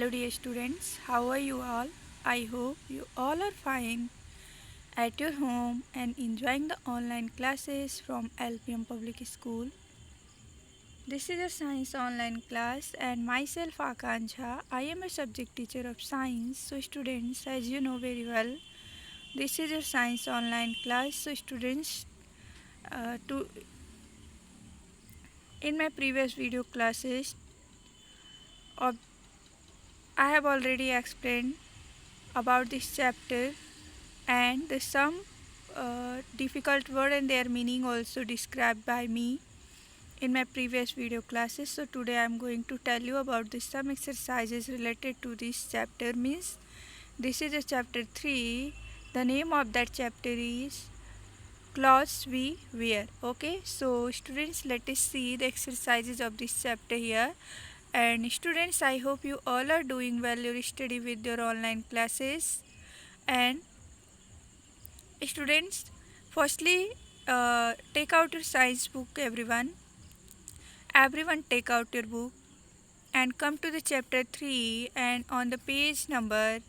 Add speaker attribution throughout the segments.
Speaker 1: Hello dear students, how are you all? I hope you all are fine at your home and enjoying the online classes from LPM Public School. This is a science online class and myself Akansha. I am a subject teacher of science. So students, as you know very well, this is a science online class. So students, to in my previous video classes, ob- I have already explained about this chapter and some difficult word and their meaning also described by me in my previous video classes. So today I am going to tell you about this some exercises related to this chapter. Means this is a chapter 3. The name of that chapter is clothes we wear. Okay, so students, let us see the exercises of this chapter here. And students, I hope you all are doing well your study with your online classes. And students, firstly, take out your science book, everyone. Everyone, take out your book and come to the chapter 3 and on the page number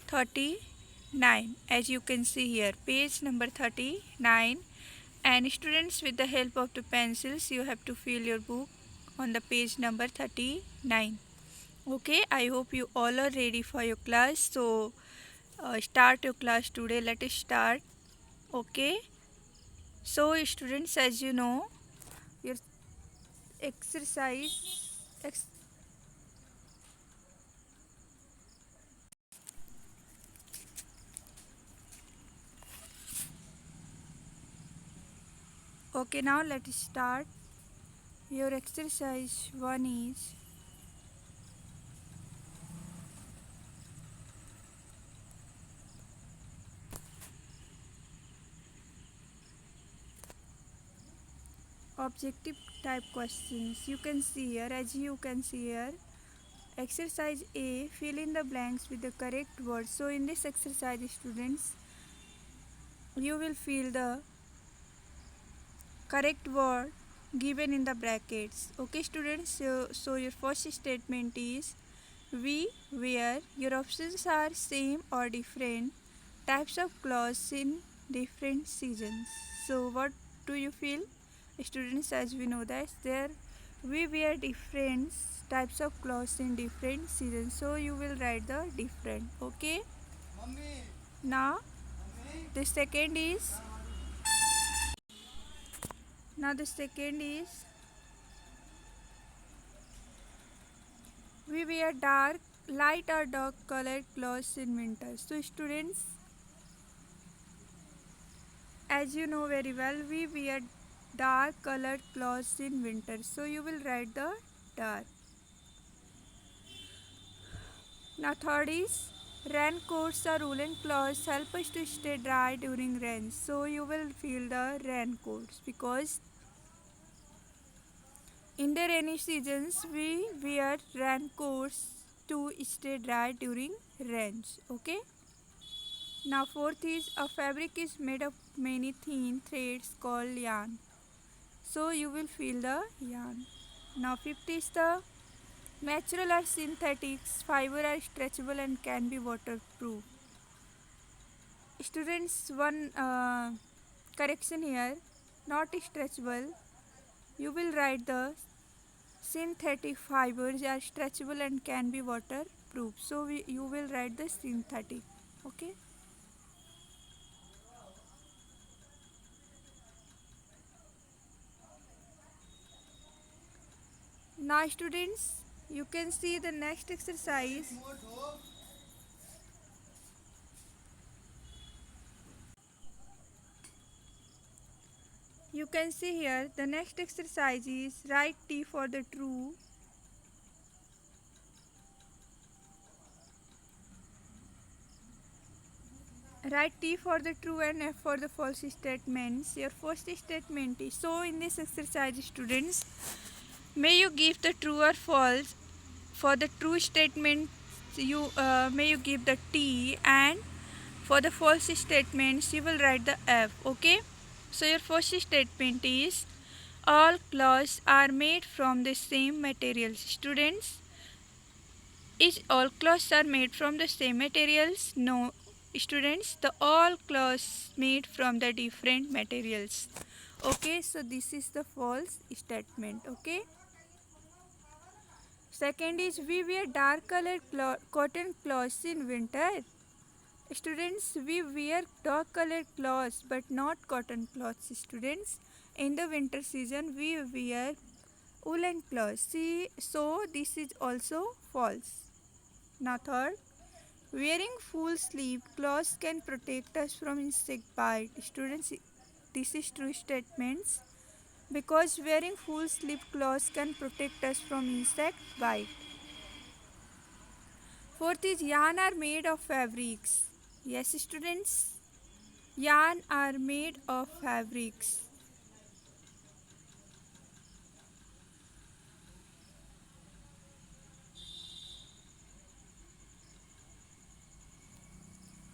Speaker 1: 39. As you can see here, page number 39. And students, with the help of the pencils, you have to fill your book on the page number 39. Okay, I hope you all are ready for your class. So, start your class today. Let us start. Okay. So students, as you know, your exercise ex- okay, now let us start. Your exercise 1 is objective type questions. You can see here, as you can see here, exercise A, fill in the blanks with the correct words. So in this exercise, students, you will fill the correct word given in the brackets. Okay students, so your first statement is we wear. Your options are same or different types of clothes in different seasons. So what do you feel, students? As we know that there we wear different types of clothes in different seasons, so you will write the different. Okay, now the second is now the second is we wear dark, light or dark colored clothes in winter. So students, as you know very well, we wear dark colored clothes in winter. So you will write the dark. Now third is raincoats or woolen clothes help us to stay dry during rain. So you will feel the raincoats because in the rainy seasons we wear raincoats to stay dry during rains. Okay. Now fourth is a fabric is made of many thin threads called yarn. So you will feel the yarn. Now fifth is the natural or synthetics fiber are stretchable and can be waterproof. Students, one correction here, not stretchable. You will write the synthetic fibers are stretchable and can be waterproof. So you will write the synthetic. Okay. Now students, you can see the next exercise. You can see here the next exercise is write T for the true, write T for the true and F for the false statements. Your first statement is, so in this exercise students, may you give the true or false. For the true statement you may you give the T, and for the false statements you will write the F. Okay, so your first statement is all clothes are made from the same materials. Students, Is all clothes are made from the same materials? No, students, the all clothes made from the different materials. Okay, so this is the false statement. Okay. Second is we wear dark colored cotton clothes in winter. Students, we wear dark colored clothes but not cotton clothes. Students, in the winter season we wear woolen clothes. See, so this is also false. Now third, wearing full sleeve clothes can protect us from insect bite. Students, this is true statements because wearing full sleeve clothes can protect us from insect bite. Fourth is yarn are made of fabrics. Yes, students, yarn are made of fabrics.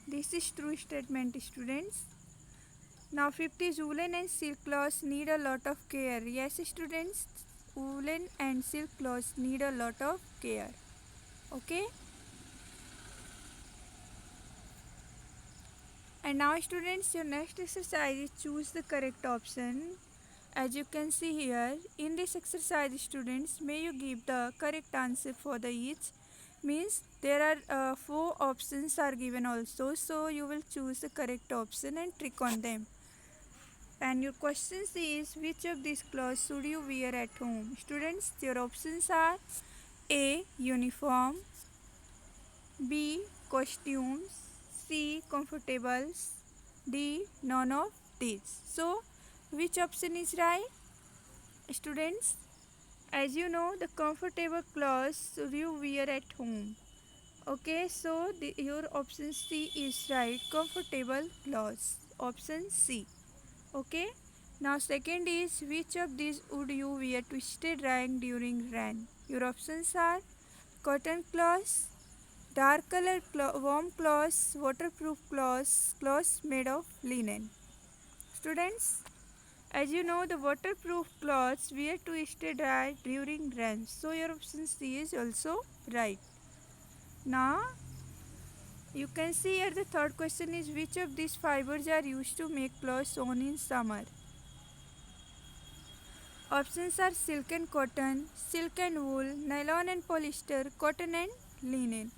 Speaker 1: This is true statement, students. Now fifth is woolen and silk cloths need a lot of care. Yes, students, woolen and silk cloths need a lot of care. Okay. And now students, your next exercise is choose the correct option. As you can see here, in this exercise students, may you give the correct answer for the each. Means there are 4 options are given also. So you will choose the correct option and click on them. And your questions is which of these clothes should you wear at home? Students, your options are A. Uniform, B. Costumes, C. Comfortables, D. None of these. So, which option is right? Students, as you know, the comfortable clothes should you wear at home. Okay, so your option C is right. Comfortable clothes. Option C. Okay. Now second is which of these would you wear to stay drying during rain? Your options are cotton cloths, dark colored warm cloths, waterproof cloths, cloths made of linen. Students, as you know, the waterproof cloths wear to stay dry during rain. So your option C is also right. Now you can see here the third question is which of these fibers are used to make clothes worn in summer? Options are silk and cotton, silk and wool, nylon and polyester, cotton and linen.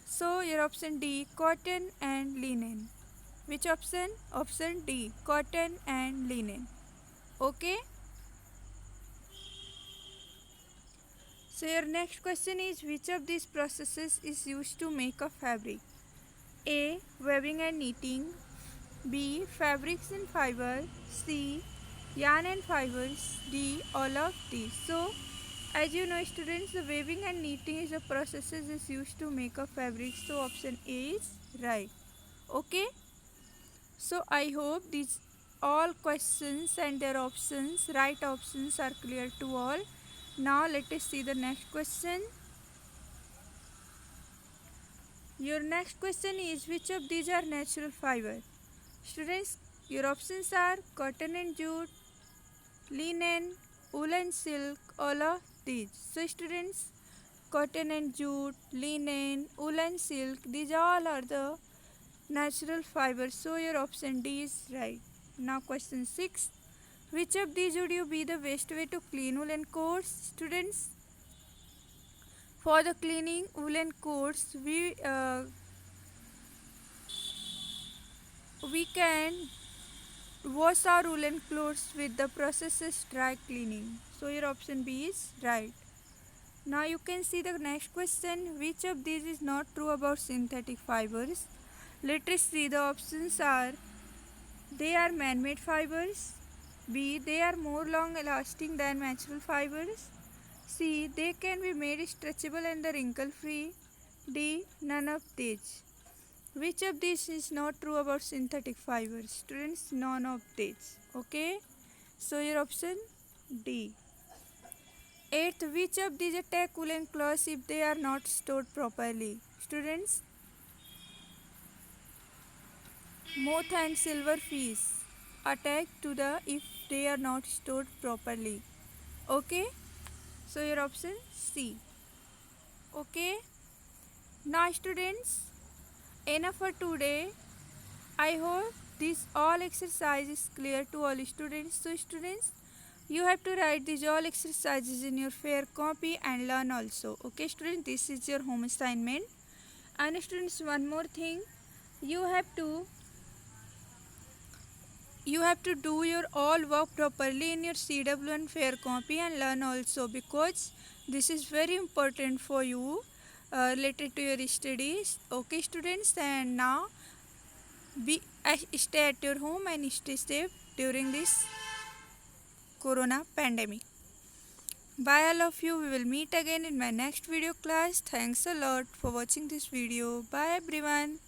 Speaker 1: So your option D, cotton and linen. Which option? Option D, cotton and linen. Okay. So your next question is which of these processes is used to make a fabric? A. Weaving and knitting. B. Fabrics and fiber. C. Yarn and fibers. D. All of these. So as you know students, the weaving and knitting is a process is used to make a fabric. So option A is right. Okay. So I hope these all questions and their options, right options are clear to all. Now let us see the next question. Your next question is which of these are natural fiber? Students, your options are cotton and jute, linen, wool and silk, all of these. So students, cotton and jute, linen, wool and silk, these all are the natural fibers. So your option D is right. Now question 6. Which of these would you be the best way to clean woolen coats? Students, for the cleaning woolen coats, we can wash our woolen clothes with the processes dry cleaning. So your option B is right. Now you can see the next question. Which of these is not true about synthetic fibers? Let us see the options are they are man-made fibers. B. They are more long-lasting than natural fibers. C. They can be made stretchable and wrinkle-free. D. None of these. Which of these is not true about synthetic fibers? Students, none of these. Okay. So your option D. Eighth, which of these attack woolen cloths if they are not stored properly? Students, moth and silverfish attack to the if they are not stored properly. Okay. So your option C. Okay. Now students, enough for today. I hope this all exercise is clear to all students. So students, you have to write these all exercises in your fair copy and learn also. Okay students, this is your home assignment. And students, one more thing, you have to do your all work properly in your CW1 fair copy and learn also, because this is very important for you related to your studies. Okay students, and now stay at your home and stay safe during this corona pandemic. Bye all of you. We will meet again in my next video class. Thanks a lot for watching this video. Bye everyone.